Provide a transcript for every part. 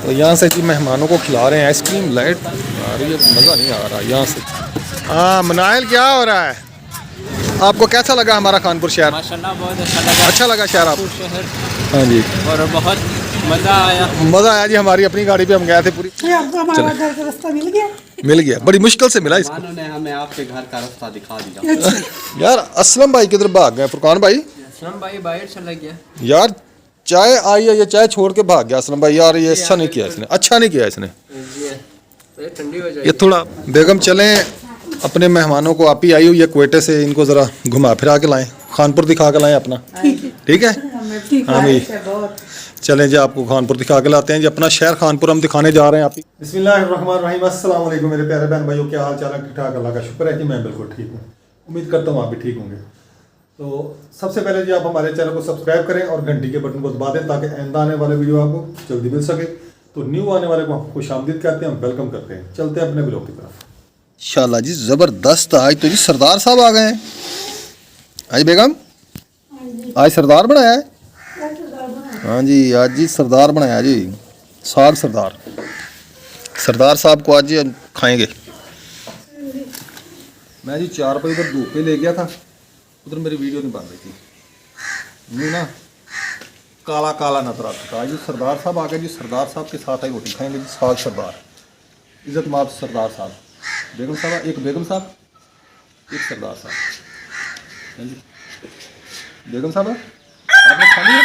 तो यहाँ से जी मेहमानों को खिला रहे हैं आइसक्रीम। लाइट आ रही है, मज़ा नहीं आ रहा यहाँ से। हाँ मनाइल, क्या हो रहा है? आपको कैसा लगा हमारा खानपुर शहर? माशाल्लाह बहुत अच्छा लगा। अच्छा लगा शहर आपको? शहर हाँ जी, और बहुत मज़ा आया। मज़ा आया जी। हमारी अपनी गाड़ी पे हम गए थे पूरी। आपको हमारा घर का रास्ता मिल गया? मिल गया, बड़ी मुश्किल से मिला इसको। ने हमें आपके घर का रास्ता दिखा दिया। अच्छा। यार असलम भाई किधर भाग गए? फुरकान भाई असलम भाई बाहर चला गया। यार चाय आई है, ये चाय छोड़ के भाग गया असलम भाई। यार ये अच्छा नहीं किया इसने, अच्छा नहीं किया इसने। ठंडी हो जाएगी। ये थोड़ा बेगम चलें, अपने मेहमानों को, आप ही आई हुई है क्वेटे से, इनको ज़रा घुमा फिरा के लाएं, खानपुर दिखा के लाएं अपना। ठीक है हाँ भाई, चलें जी आपको खानपुर दिखा के लाते हैं जी। अपना शहर खानपुर हम दिखाने जा रहे हैं आप ही। बिस्मिल्लाहिर्रहमानिर्रहीम, अस्सलाम वालेकुम मेरे प्यारे बहन भाइयों, क्या हाल चाल है? ठीक ठाक, अल्लाह का शुक्र है कि मैं बिल्कुल ठीक हूँ। उम्मीद करता हूँ आप भी ठीक होंगे। तो सबसे पहले जी आप हमारे चैनल को सब्सक्राइब करें और घंटी के बटन को दबा दें ताकि आइंदा आने वाले वीडियो आपको जल्दी मिल सके। तो न्यू आने वाले को हम खुशामदीद कहते हैं, हम वेलकम करते हैं। चलते हैं अपने ब्लॉग की तरफ। इंशाल्लाह जी ज़बरदस्त। आज तो जी सरदार साहब आ गए हैं। आज बेगम आज सरदार बनाया है। हाँ जी, आज जी सरदार बनाया जी, साग सरदार। सरदार साहब को आज जी हम खाएंगे। मैं जी 4 बजे उधर धूप पे ले गया था, उधर मेरी वीडियो नहीं बन रही थी, मुँह ना काला काला नजर आता था। आज जी सरदार साहब आ गए जी, सरदार साहब के साथ ही रोटी खाएंगे जी, साग सरदार। इज़्ज़त माब सरदार साहब, बेगम साहब, एक बेगम साहब, एक सरदार साहब। हाँ जी बेगम साहब आपने खा लिया?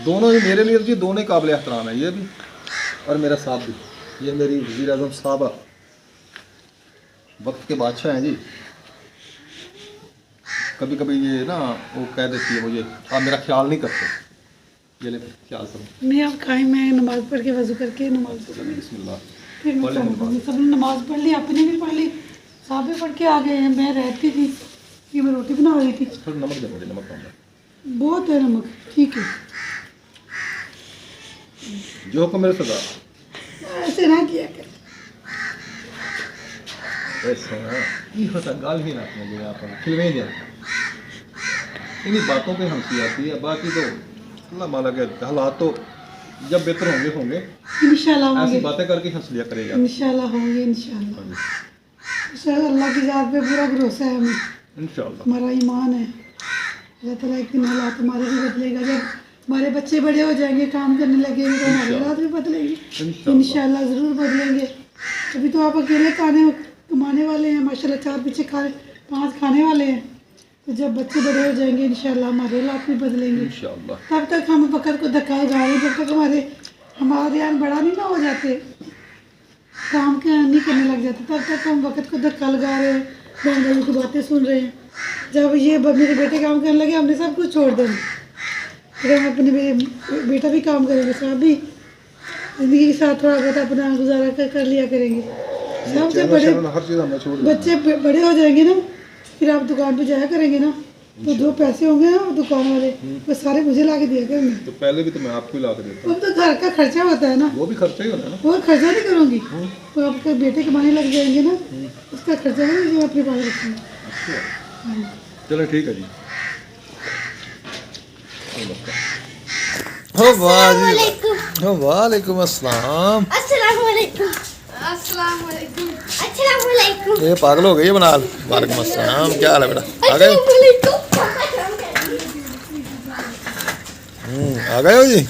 दोनों ही मेरे लिए जी, दोनों ही काबिल एहतराम है, ये भी और मेरा साहब भी। ये मेरी वज़ीर आज़म साहबा, वक्त के बादशाह हैं जी। कभी कभी ये ना वो कह देती है मुझे, आप मेरा ख्याल नहीं करते। ये ले ख्याल करो। नहीं आप खाएं, मैं नमाज पढ़ के वजू करके नमाज बिस्मिल्लाह। फिर मैं खाऊंगी। सबने नमाज पढ़ ली, अपने भी पढ़ ली, साहब भी पढ़ के आ गए हैं। मैं रहती थी, ये मैं रोटी बना रही थी। थोड़ा नमक दे मुझे, नमक पाऊंगा। बहुत है नमक, ठीक है। जो को मेरे सरदार ऐसे ना किया कर। ऐसा ये होता गाल ही ना अपने लिए आप फिल्में ही नहीं। इन्हीं बातों पे हंसी आती है, बाकी तो अल्लाह माला के हालात तो जब बेहतर होंगे होंगे इंशाल्लाह ऐसी होंगे, बातें करके हंस लिया करेगा। इंशाल्लाह होंगे, इंशाल्लाह। अल्लाह की ज़ात पे पूरा भरोसा है हमें, इंशाल्लाह हमारा ईमान है। अल्लाह ताला एक दिन हालात हमारे भी बदलेगा। जब हमारे बच्चे बड़े हो जाएंगे, काम करने लगेंगे, तो हमारे हालात भी बदलेंगे इंशाल्लाह, ज़रूर बदलेंगे। अभी तो आप अकेले कमाने वाले हैं माशाल्लाह, 4 पीछे 5 खाने वाले हैं। तो जब बच्चे बड़े हो जाएंगे इंशाल्लाह हमारे हालात भी बदलेंगे इंशाल्लाह। तब तक हम वक़्त को धक्का लगा रहे हैं, जब तक हमारे यहाँ बड़ा नहीं ना हो जाते, काम नहीं करने लग जाते, तब तक हम वक़्त को धक्का लगा रहे हैं, बहन भाइयों की बातें सुन रहे हैं। जब ये मेरे बेटे काम करने लगे, हमने सब कुछ छोड़ देना। फिर हम अपने बेटा भी काम करेंगे, साहब भी ज़िंदगी के साथ थोड़ा बहुत अपना गुजारा कर लिया करेंगे। सब जब बच्चे बड़े हो जाएंगे ना, फिर आप दुकान पे जाया करेंगे ना, तो जो पैसे होंगे ना दुकान वाले, वो सारे मुझे ला के दिया करेंगे। तो पहले भी तो मैं आपको ही ला के देता हूँ। अब तो घर का खर्चा होता है ना, वो भी खर्चा ही होता है ना। वो खर्चा नहीं करूँगी, तो आपके बेटे कमाने लग जाएंगे ना, उसका खर्चा नहीं जो अपने पास रखेंगे। चलो ठीक है जी। हो वालेकुम अस्सलाम। ये पागल हो गई है बनाल। वालेकुम अस्सलाम, क्या हाल है बेटा? आ गए आ गए हो जी?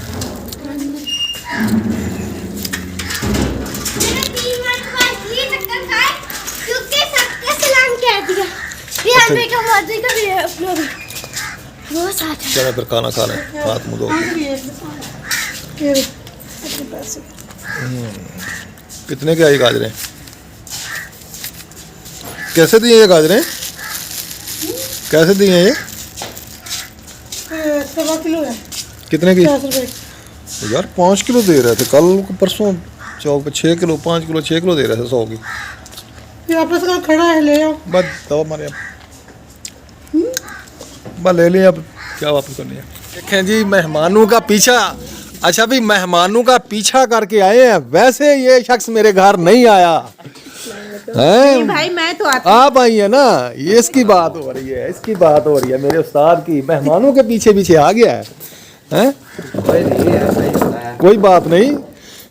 चलो फिर खाना खा लें, हाथ मुँह धो। कितने की आई गाजरें? कैसे दिए ये गाजरें? कैसे दिए ये? 1.25 किलो है। कितने की? 50 रुपए। यार 5 किलो दे रहे थे कल, परसों चौक पे 6 किलो, 5 किलो, 6 किलो दे रहे थे 100 की। फिर आपस का खड़ा है, ले आओ। बस दवा मारे अब बस ले लिया, अब क्या वापस करनी है। देखें जी मेहमानों का पीछा। अच्छा भी मेहमानों का पीछा करके आए हैं, वैसे ये शख्स मेरे घर नहीं आया है। भाई मैं तो आप आई है ना, ये इसकी बात हो रही है, इसकी बात हो रही है मेरे उस्ताद की। मेहमानों के पीछे पीछे आ गया है। कोई बात नहीं,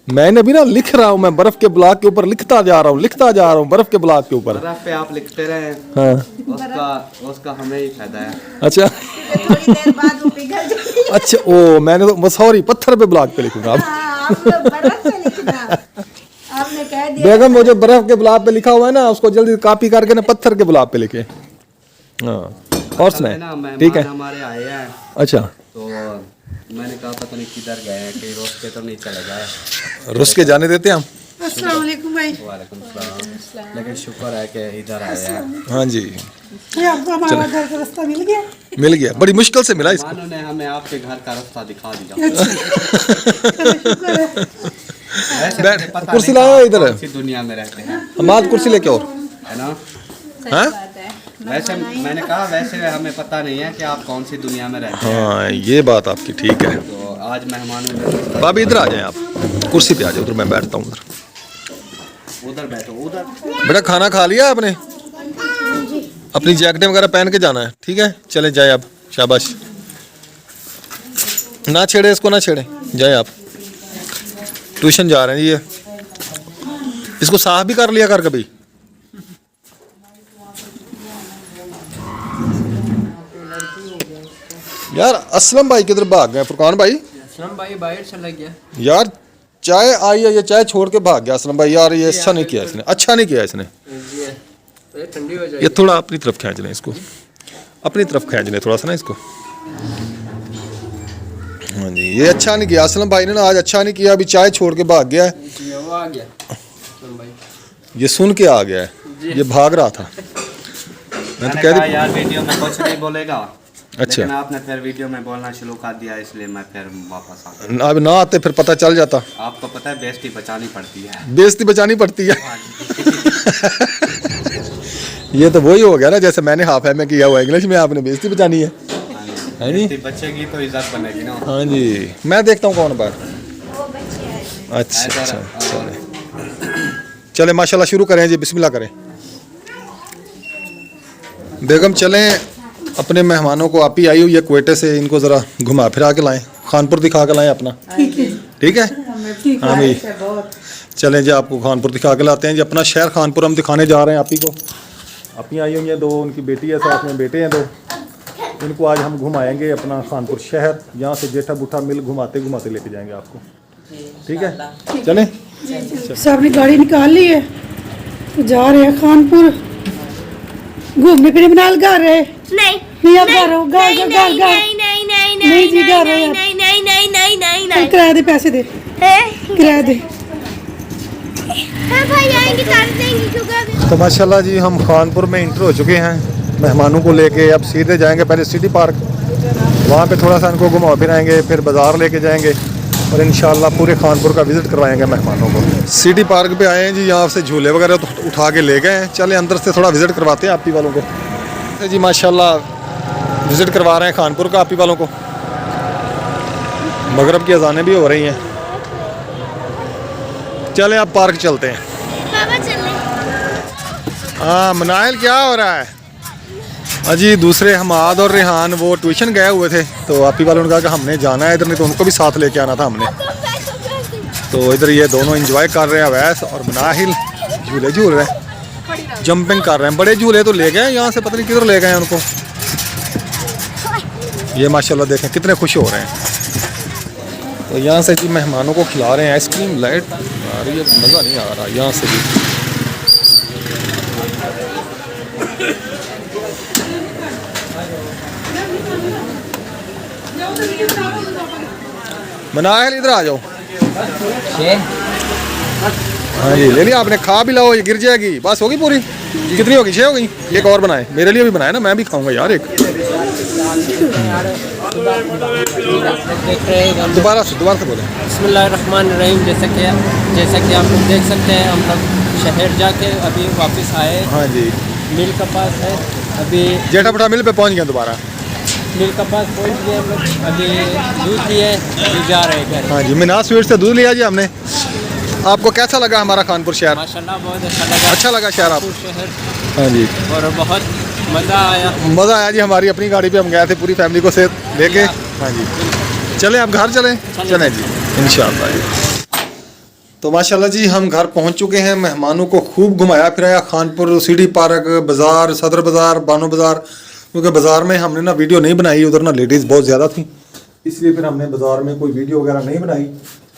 मैंने भी ना लिख रहा हूँ, मैं बर्फ के ब्लॉक के ऊपर लिखता जा रहा हूँ बर्फ के ब्लॉक के ऊपर। बर्फ पे आप लिखते रहे, हाँ उसका हमें ही फायदा है। अच्छा थोड़ी देर बाद वो पिघल जाएगी। अच्छा, ओ मैंने तो सॉरी पत्थर पे ब्लॉक पे लिखूंगा अब। हाँ, आप तो बर्फ पे लिखना। आपने कह दिया बेगम वो जो बर्फ के ब्लॉक पे लिखा हुआ है ना, उसको जल्दी कॉपी करके ना पत्थर के ब्लॉक पे लिखे। हाँ और सुनाए, ना ठीक है। हमारे आए हैं अच्छा, तो मैंने कहा पता नहीं किधर गए हैं, कहीं रोड पे तो नहीं चले गए। रुस के जाने देते हैं हम। अस्सलाम वालेकुम भाई। वालेकुम सलाम। लेकिन शुक्र है कि इधर आए हैं। हाँ जी, ये आपको हमारा घर का रास्ता मिल गया। मिल गया, बड़ी मुश्किल से मिला इसको। मानो ने हमें आपके घर का रास्ता दिखा दिया। चलो शुक्र है। वैसे बैठ, मुझे पता कुर्सी नहीं लाओ आप इधर। कौन सी दुनिया में रहते हैं, हमाद कुर्सी लेके और, है ना। हाँ वैसे मैंने कहा वैसे हमें पता नहीं है कि आप कौन सी दुनिया में रहते हैं। हाँ ये बात आपकी ठीक है। तो आज मेहमानों ने भाभी इधर आ जाए, आप कुर्सी पे आ जाओ, उधर मैं बैठता हूँ उधर। उधर बैठो, उधर। बेटा खाना खा लिया आपने? अपनी जैकेटें वगैरह पहन के जाना है, ठीक है। चले जाए आप, शाबाश। ना छेड़े इसको, ना छेड़े, जाए आप। ट्यूशन जा रहे हैं जी ये। इसको साफ भी कर लिया कर कभी। यार असलम भाई किधर भाग गए? फुरकान भाई, असलम भाई बाहर चला गया। यार चाय आई है, ये चाय छोड़ के भाग गया असलम भाई। यार ये अच्छा नहीं किया इसने, अच्छा नहीं किया इसने। ये ठंडी हो जाएगी। ये थोड़ा अपनी तरफ खींच लें इसको, अपनी तरफ खींच लें थोड़ा सा ना इसको। हाँ जी, ये अच्छा नहीं किया असलम भाई ने ना, आज अच्छा नहीं किया। अभी चाय छोड़ के भाग गया है। वो आ गया असलम भाई। ये सुन के आ गया है, ये भाग रहा था। मैं तो मैंने कह कहा दी। यार वीडियो में कुछ नहीं बोलेगा। अच्छा। लेकिन आपने फिर वीडियो में बोलना शुरू कर दिया, इसलिए मैं फिर वापस आ गया। अब ना आते फिर पता चल जाता। आपको पता है बेइज्जती बचानी पड़ती है। बेइज्जती बचानी पड़ती है। ये तो वही हो गया ना, जैसे मैंने हाफ में किया हुआ इंग्लिश में, आपने बेइज्जती बचानी है नहीं? बेइज्जती बचेगी तो इज्जत बनेगी ना। हाँ जी, मैं देखता हूँ कौन बात। अच्छा ऐसा अच्छा, रहा। चले चले माशाल्लाह शुरू करें जी, बिस्मिल्लाह करें। बेगम चलें, अपने मेहमानों को, आप ही आई हुई है क्वेटे से, इनको ज़रा घुमा फिरा के लाएं, खानपुर दिखा के लाएं अपना। ठीक है, ठीक है, ठीक हाँ भाई बहुत चलें जी, आपको खानपुर दिखा के लाते हैं जी। अपना शहर खानपुर हम दिखाने जा रहे हैं आप ही को। आप ही आई हुई हैं दो, उनकी बेटी है, साथ में बेटे हैं दो। इनको आज हम घुमाएंगे अपना खानपुर शहर, यहाँ से जेठा बूठा मिल घुमाते घुमाते लेके जाएंगे आपको। ठीक है, चलें। सब ने गाड़ी निकाल ली है, तो जा रहे हैं खानपुर घूमने फिरने। बनाल घर है? नहीं आप घर हो? घर घर घर घर नहीं जी, घर है यार। चल किराया दे, पैसे दे, किराया दे। तो माशाल्लाह जी हम खानपुर में इंटर हो चुके हैं मेहमानों को लेके। अब सीधे जाएंगे पहले सिटी पार्क, वहाँ पे थोड़ा सा इनको घुमा फिराएंगे, फिर बाज़ार लेके जाएंगे और इंशाल्लाह पूरे खानपुर का विज़िट करवाएंगे मेहमानों को। सिटी पार्क पे आए हैं जी, यहाँ से झूले वगैरह तो उठा के ले गए हैं। चले अंदर से थोड़ा विज़िट करवाते हैं आप ही वालों को जी। माशाल्लाह विज़िट करवा रहे हैं खानपुर का आप ही वालों को। मगरब की अज़ानें भी हो रही हैं। चले आप पार्क चलते हैं। हाँ मनाइल क्या हो रहा है? अजी दूसरे हमाद और रेहान वो ट्यूशन गए हुए थे, तो आप ही वालों ने कहा कि हमने जाना है इधर, नहीं तो उनको भी साथ लेके आना था हमने। तो इधर ये दोनों एंजॉय कर रहे हैं, अवैस और मनाहिल झूले झूल रहे हैं, जंपिंग कर रहे हैं। बड़े झूले तो ले गए यहाँ से, पता नहीं किधर ले गए हैं उनको। ये माशाल्लाह देखें कितने खुश हो रहे हैं। तो यहाँ से जी मेहमानों को खिला रहे हैं आइसक्रीम। लाइट आ रही है, मज़ा नहीं आ रहा यहाँ से भी। मनाहिल इधर आ जाओ। हाँ जी ले लिया आपने, खा भी लाओ, ये गिर जाएगी। बस होगी पूरी? कितनी होगी? 6 हो गई? एक और बनाए, मेरे लिए भी बनाए ना, मैं भी खाऊंगा यार एक। दोबारा से बोले। बिस्मिल्लाहिर्रहमानिर्रहीम। जैसा कि आप लोग देख सकते हैं, हम लोग शहर जाके अभी वापस आए। हाँ जी, मिल के पास है, अभी जेठा बटा मिल पे पहुंच गए दोबारा। मिल के पास पहुँच गए हम लोग। अभी दूध लिए, अभी जा रहे हैं घर। हाँ जी, मीनाज स्वीट से दूध लिया जी हमने। आपको कैसा लगा हमारा खानपुर शहर? माशाल्लाह बहुत अच्छा लगा। अच्छा लगा शहर आपको? शहर हाँ जी, और बहुत मज़ा आया। मज़ा आया जी। हमारी अपनी गाड़ी पे हम गए थे पूरी फैमिली को से लेके। हाँ जी, चलें आप घर चलें। चलें जी। इंशाल्लाह। तो माशाल्लाह जी हम घर पहुंच चुके हैं। मेहमानों को खूब घुमाया फिराया, खानपुर, सीडी पार्क, बाज़ार, सदर बाज़ार, बानो बाज़ार। क्योंकि बाज़ार में हमने ना वीडियो नहीं बनाई, उधर ना लेडीज़ बहुत ज़्यादा थी, इसलिए फिर हमने बाज़ार में कोई वीडियो वगैरह नहीं बनाई,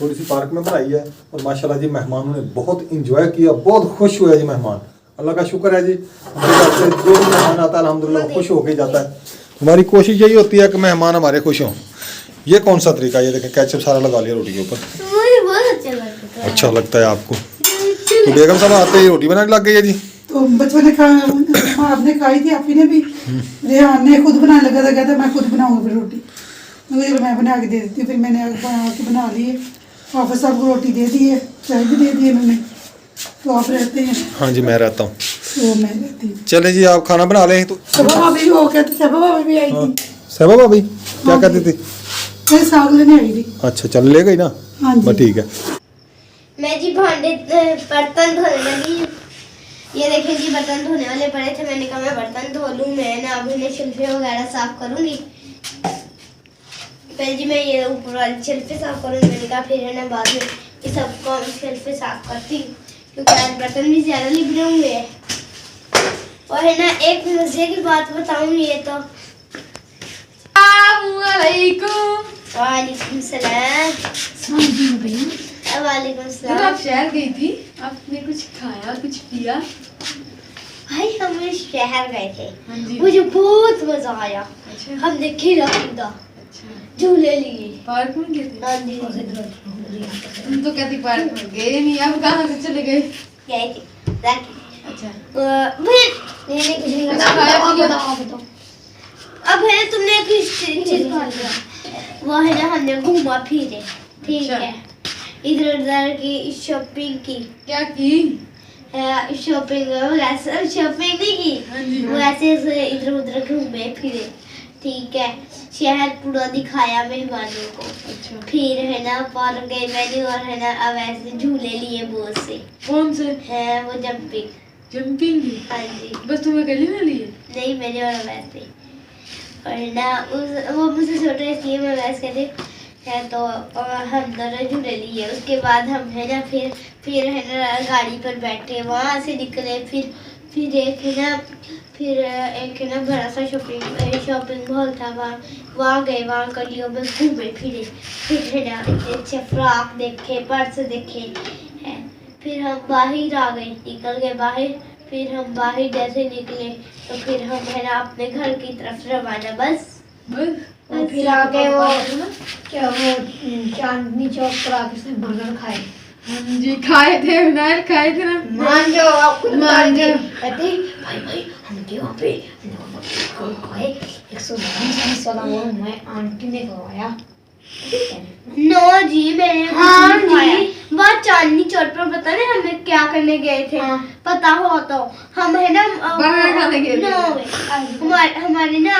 थोड़ी सी पार्क में बनाई है। और माशाल्लाह जी मेहमानों ने बहुत इंजॉय किया, बहुत खुश हुए जी मेहमान। अल्लाह का शुक्र है जी, हमारे घर से जो भी मेहमान आता है अल्हम्दुलिल्लाह खुश होकर जाता है। हमारी कोशिश यही होती है कि मेहमान हमारे खुश हों। ये कौन सा तरीका है? ये देखें केचप सारा लगा लिया रोटी के ऊपर। मुझे बहुत अच्छा लगता है। अच्छा लगता है आपको? तो बेगम साहब आते ही रोटी बनाने लग गई है जी। तो बचपन ने खा, आपने खाई थी, आप ही ने भी। रेहान ने खुद बनाने लगा था, कहता मैं खुद बनाऊंगा फिर रोटी। मुझे मैं बना के दे देती हूँ, फिर मैंने बना के बना ली है। ऑफिस साहब को रोटी दे दी है, चाय भी दे दी है उन्होंने। तो आप रहते हैं? हाँ जी मैं रहता हूँ। तो मैं रहती हूँ। चले जी आप खाना बना लें। तो सबा भाभी वो कहते, सबा भाभी भी आई थी। सहबा भाभी क्या हाँ कहती थी? मैं साग लेने आई थी। अच्छा चल ले गई ना? हाँ जी। बस ठीक है। मैं जी बर्तन धोने लगी। ये देखिए जी बर्तन धोने वाले पड़े थे, मैंने कहा मैं बर्तन धो लूँ। मैं ना अभी इन्हें शिल्फे वगैरह साफ करूँगी। पहले जी मैं ये ऊपर वाली शिल्फे साफ करूँगी, मैंने कहा फिर है ना बाद में ये सबको शिल्फे साफ करती हूँ, क्योंकि आज बर्तन भी ज़्यादा लिबड़े हुए हैं। और है ना एक मजे की बात बताऊँ, ये तो वालेकुम सलाम। वालेकुम जब सलाम। आप शहर गई थी, आपने कुछ खाया, कुछ पिया? भाई हम शहर गए थे, हाँ जी। मुझे बहुत मजा आया। अच्छा। हमने खीरा खरीदा, अच्छा। झूले लिए। पार्क में गए थे? हाँ जी तुम तो कहती पार्क में गए नहीं, अब कहाँ से चले गए? गए थे जाके। अच्छा। फिर ये कुछ नहीं अच्छा, खाया पिया? बताओ। अब है तुमने एक चीज खा लिया, वो है ना हमने घूमा फिरे, ठीक अच्छा। है, इधर उधर की शॉपिंग की। क्या की? शॉपिंग वैसे शॉपिंग नहीं की, हाँ जी। वैसे इधर उधर घूमे फिरे, ठीक है। शहर पूरा दिखाया मेहमानों को। अच्छा। फिर है ना पार्क गए मैंने, और है ना अब ऐसे झूले लिए बहुत से। कौन से? है वो जंपिंग। जंपिंग की? हाँ जी। बस तुम्हें अकेले ना लिए? नहीं मैंने और वैसे, और ना वो मुझसे छोटे इसलिए मैं वैसे कहती है। तो हम दोनों झूले लिए, उसके बाद हम है ना फिर है ना गाड़ी पर बैठे, वहाँ से निकले। फिर एक है ना बड़ा सा शॉपिंग मॉल था, वहाँ गए, वहाँ गलियों में घूमे फिरे। फिर है ना अच्छे फ्रॉक देखे, पर्स देखे है। फिर हम बाहर आ गए, निकल गए बाहर। फिर हम बाहर जैसे निकले तो फिर हम है ना अपने घर की तरफ रवाना। बस बस। फिर आके वो क्या वो चांदनी चौक पर आके उसने बर्गर खाए। हाँ जी खाए थे, विनायक खाए थे ना। मान जाओ आप खुद मान जाओ। कहते भाई हमने वहाँ पे खाए 120 वाला वो मैं आंटी ने खवाया। नो जी मैंने हाँ कुछ नहीं खाया। जी। वहाँ चांदनी चौक पर पता नहीं हमें क्या करने गए थे। हाँ। पता हो तो हम है ना बर्गर खाने गए थे। हमारे ना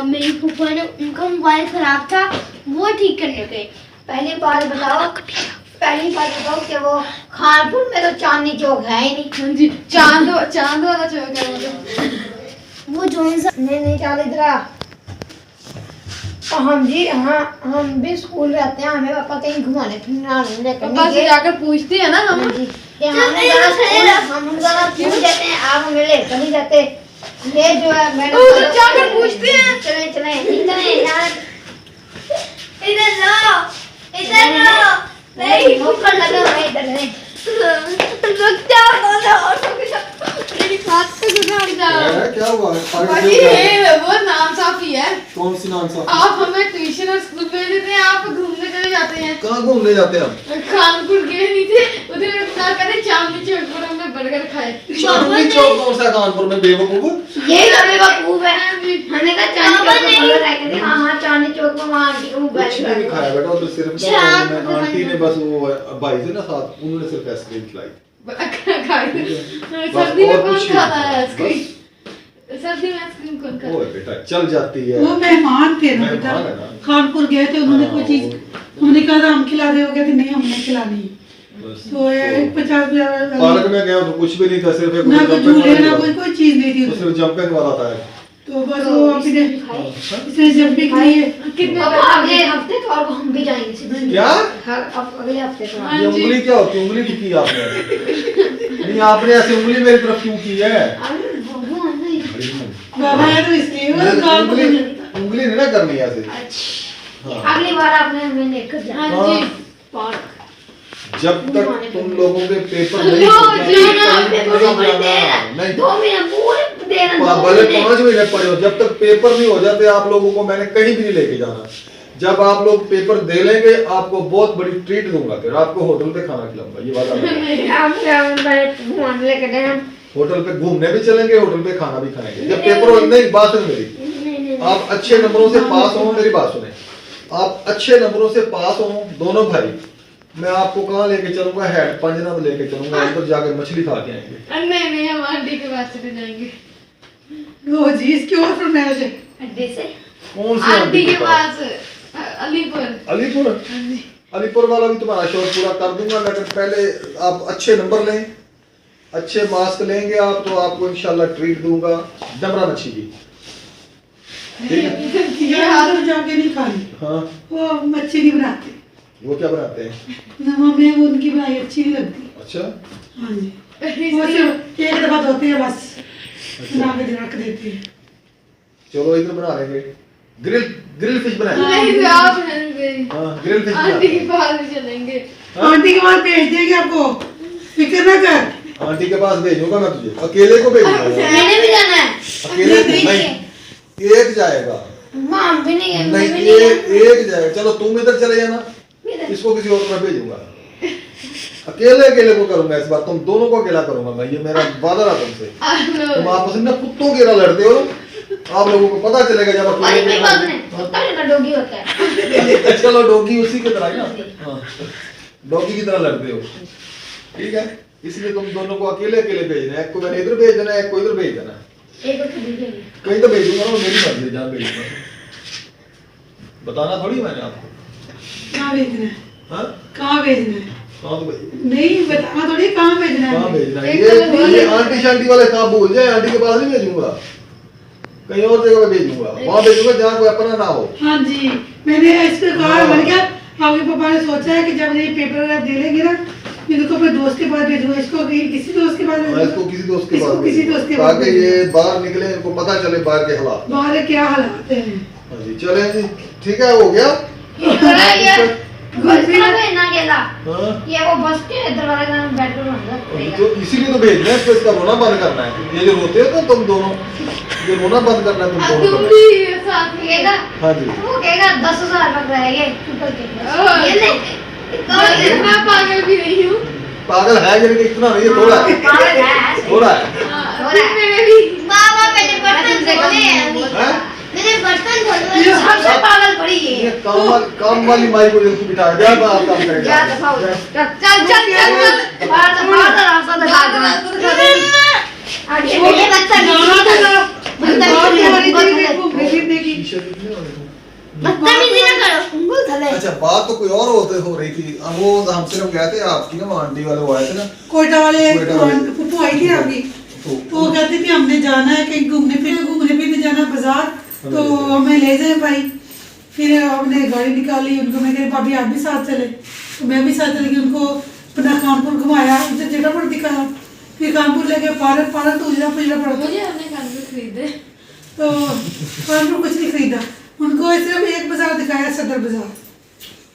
मेरी फूफा ने, उनका मोबाइल खराब था, वो ठीक करने गए। पहली बात बताओ कि वो खानपुर में तो चांदनी चौक है ही नहीं। हाँ जी चांद वाला चौक है वो तो। वो जोन सा नहीं चल इधर आ। तो हम भी स्कूल रहते हैं, हमें पापा कहीं घुमाने फिरने लेकर पापा से जाकर पूछते हैं ना हम। ये हम ज़रा पूछ जाते हैं, आप हमें लेकर नहीं जाते। ये जो है मैंने जाकर पूछते हैं। चले यार, इधर लो, इधर लो। नहीं मुकर लगा मैं इधर नहीं। रुक जाओ, मेरी बात पे सुधार जाओ। क्या हुआ? बाकी ये वो नाम साफी है। कौन सी नाम सा? आप हमें ट्यूशन और स्कूल भेज देते हैं, आप घूमने चले जाते हैं। कहाँ घूमने जाते हैं आप? खानपुर गए नहीं थे, उधर बता कहते चांदनी चौक पर हमने बर्गर खाए। चांदनी चौक कौन सा कानपुर में बेवकूफ? ये हमें वकूफ है। हमने कहा चांदनी चौक में बर्गर खाए, कहते हाँ चांदनी चौक में वहाँ आंटी को कुछ नहीं खाया बेटा, तो सिर्फ आंटी ने बस वो भाई से ना साथ उन्होंने सिर्फ आइसक्रीम खिलाई। सर्दी में कौन खाता है आइसक्रीम? सर्दी में आइसक्रीम कौन खाता है? ओए बेटा चल जाती है। वो मेहमान थे ना बेटा, मेहमान है ना। खानपुर गए थे, उन्होंने कोई चीज, उन्होंने कहा था हम खिला दे, हो गया कि नहीं हमने खिलानी है। बस। तो ये 50 पार्क में गया तो कुछ भी नहीं था, सिर्फ एक ना कोई jumping झूले वाला ना था। कोई चीज नहीं थी तो उसमें। सिर्फ जंपिंग वाला था। तो बस वो अपने इसने जब भी खाई है कितने अगले हफ्ते तो और हम भी जाएंगे सीधे। क्या अब अगले हफ्ते तो ये उंगली क्या होती है? उंगली क्यों की आपने? नहीं आपने ऐसी उंगली मेरी तरफ क्यों की है? बाबा है तो इसलिए वो काम उंगली उंगली नहीं ना करनी ऐसे। अगली बार आपने हमें लेकर जाना। हाँ जी पार्क जब तक तुम लोगों के पेपर नहीं होते नहीं 2 महीने पूरे देना। भले 5 महीने पड़े हो, जब तक पेपर नहीं हो जाते आप लोगों को मैंने कहीं भी नहीं लेके जाना। जब आप लोग पेपर दे लेंगे आपको बहुत बड़ी ट्रीट दूंगा, फिर आपको होटल पे खाना खिलाऊंगा, ये वादा। घुमाने लेकर गए हम। होटल पे घूमने भी चलेंगे, होटल पे खाना भी खाएंगे। जब पेपर हो नहीं, बात सुन मेरी, आप अच्छे नंबरों से पास हो, मेरी बात सुने, आप अच्छे नंबरों से पास हो दोनों भाई, मैं आपको कहाँ लेके चलूंगा? हेड पंजनाथ लेके चलूंगा, उधर जाके मछली खा के आएंगे। नहीं हम आंटी के पास चले जाएंगे। वो जी इसकी और फरमाइश है अड्डे से कौन सी आंटी के पास अलीपुर। अलीपुर? अलीपुर वाला भी तुम्हारा शौक पूरा कर दूंगा, लेकिन पहले आप अच्छे नंबर लें, अच्छे मार्क्स लेंगे आप तो आपको इंशाल्लाह ट्रीट दूंगा डमरा मच्छी की। ठीक है? ये हाथ जाके नहीं खानी। हाँ वो मच्छी नहीं बनाते, वो क्या बनाते हैं? मम्मी वो उनकी बनाई अच्छी नहीं लगती। अच्छा हाँ जी वो सिर्फ एक दफा धोते हैं बस, बना के रख देते हैं। चलो इधर बना लेंगे, ग्रिल ग्रिल फिश बनाएंगे। नहीं तो आप हैं हाँ ग्रिल फिश आंटी के बनाएंगे। पास भी चलेंगे। आंटी के पास भेज देंगे आपको, फिक्र ना कर। आंटी के पास भेजूंगा मैं तुझे, अकेले को भेजूंगा? मैंने भी जाना है। अकेले नहीं, एक जाएगा। मां भी नहीं गई। नहीं एक जाएगा। चलो तुम इधर चले जाना, इसको किसी और तरफ भेजूंगा। अकेले अकेले को करूंगा इस बार, तुम दोनों को अकेला करूंगा मैं, ये मेरा वादा रहा तुमसे। तुम आपस में कुत्तों की तरह लड़ते हो, आप लोगों को पता चलेगा जब अरे कोई बात नहीं, कुत्ता नहीं डॉगी होता है। चलो डॉगी उसी की तरह ही ना, हाँ डॉगी की तरह लड़ते हो, ठीक है? इसलिए तुम दोनों को अकेले अकेले भेजना है, एक को मैंने इधर भेज देना है, एक को इधर भेज देना है। एक को भेजेंगे। कहीं तो भेजूंगा ना, मेरी मर्जी है जहाँ भेजूंगा, बताना थोड़ी मैंने आपको। कहाँ भेजना है? हाँ कहाँ भेजना है? कहाँ तो भेजना नहीं बताना थोड़ी कहाँ भेजना है। कहाँ भेजना है? ये आंटी शांटी वाले काम भूल जाए, आंटी के पास नहीं भेजूंगा, कहीं और जगह पे भेजूंगा, वहाँ भेजूंगा जहाँ कोई अपना ना हो। हाँ जी मैंने इसके कहा बन गया, आपके पापा ने सोचा है कि जब ये पेपर वगैरह दे लेंगे ना, इनको अपने दोस्त के पास भेजूंगा, इसको किसी दोस्त के पास भेजूंगा, इसको किसी दोस्त के इसको पास किसी दोस्त के पास ताकि ये बाहर निकले, इनको पता चले बाहर के हालात। बाहर क्या हालात हैं। हाँ जी चले जी, ठीक है, हो गया। बस में भेजना केला। हाँ ये वो बस के दरवाजे में बेडरूम अंदर। तो इसीलिए तो भेजना है, इसको इसका रोना बंद करना है। ये जो रोते हो तो तुम दोनों, ये रोना बंद करना है तुम अब दोनों तुम को। भी साथ में कहेगा हाँ जी वो कहेगा 10,000 लग रहा है ये ऊपर के। ये ले मैं पागल भी नहीं हूँ। पागल है यानी कि इतना नहीं है, थोड़ा है, पागल है। थोड़ा है। मेरे भी बाबा मैंने बर्तन धोने हैं, हैं? मैंने बर्तन धोने ये सबसे पागल पड़ी है। ये काम वाली माई को जल्दी बिठा दिया, अब आप काम करेंगे। क्या दफा हो चल बाहर रास्ता दिखा दे। आगे ये बच्चा जाना तो ना, बात क्या हो रही थी घूमने फिरने की। बदतमीजी ना करो। अच्छा बात तो कोई और हो रही थी, वो हम सिर्फ गए थे आपकी ना, वो आंटी वाले वो आए थे ना, कोयटा वाले कोयटा वाले। पुप्पू आई थी आपकी, तो तो वो कहती थी हमने जाना है कहीं घूमने फिरने जाना बाजार, तो हमें ले जाए भाई। फिर हमने गाड़ी निकाली, उनको मैं कही भाभी आप भी साथ चले, तो मैं भी साथ चली गई, उनको अपना कानपुर घुमाया, उनसे जगह पर दिखाया, फिर कानपुर ले गए, पार्लर तो उजड़ा पुजड़ा पड़ा था, मुझे अपने कानपुर खरीदे। तो कानपुर कुछ नहीं खरीदा, उनको सिर्फ एक बाजार दिखाया, सदर बाजार,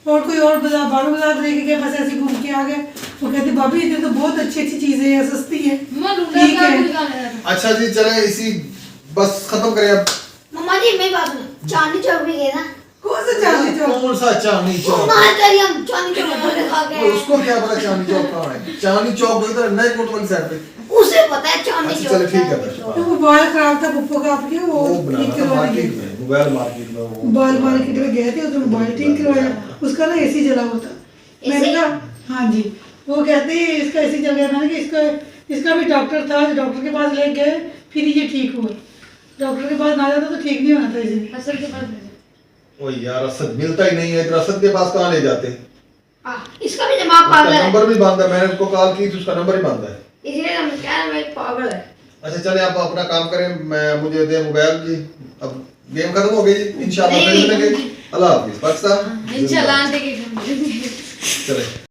और कोई और बाजार बारू बाजार लेके गए, बस ऐसे घूम के आ गए। वो कहते भाभी इधर तो बहुत अच्छी अच्छी चीजें हैं, सस्ती है। ठीक है अच्छा जी चले, इसी बस खत्म करें अब। मम्मा जी मेरी बात सुनो, चांदनी चौक भी गए ना, कौन सा चांदनी चौक? कौन सा चांदनी चौक? वहाँ चलिए हम चांदनी चौक में भोले खा के उसको क्या पता चांदनी चौक कहाँ है? चांदनी चौक इधर नए कोट वाली साइड पे। उसे पता है चांदनी अच्छा, चौक। चलो ठीक है, चांदनी बस। तो वो बाल खराब था पप्पू का आपके, वो वो ठीक बनाना था करवाने मार्केट गए। में, मोबाइल मार्केट में वो। बाल मार्केट में गए थे, उसने मोबाइल ठीक करवाया, उसका ना एसी जला हुआ था। मैंने कहा हाँ जी, वो कहते इसका एसी जल गया, मैंने कहा इसका भी डॉक्टर था, डॉक्टर के पास ले गए, फिर ये ठीक हुआ। डॉक्टर के पास ना जाता तो ठीक नहीं होना था इसलिए। असल के पास ओ यार असद मिलता ही नहीं है, इधर असद के पास कहाँ ले जाते? इसका भी दिमाग उसका पागल है, नंबर भी बंद है, मैंने उसको कॉल की थी, उसका नंबर ही बंद है। इसलिए हम कह रहे हैं पागल है। अच्छा चले आप अपना काम करें, मैं मुझे दे मोबाइल जी। अब गेम खत्म हो गई जी, इंशाल्लाह फिर मिलेंगे। अल्लाह हाफिज पाकिस्तान। इंशाल्लाह आंटी के घर में। चले।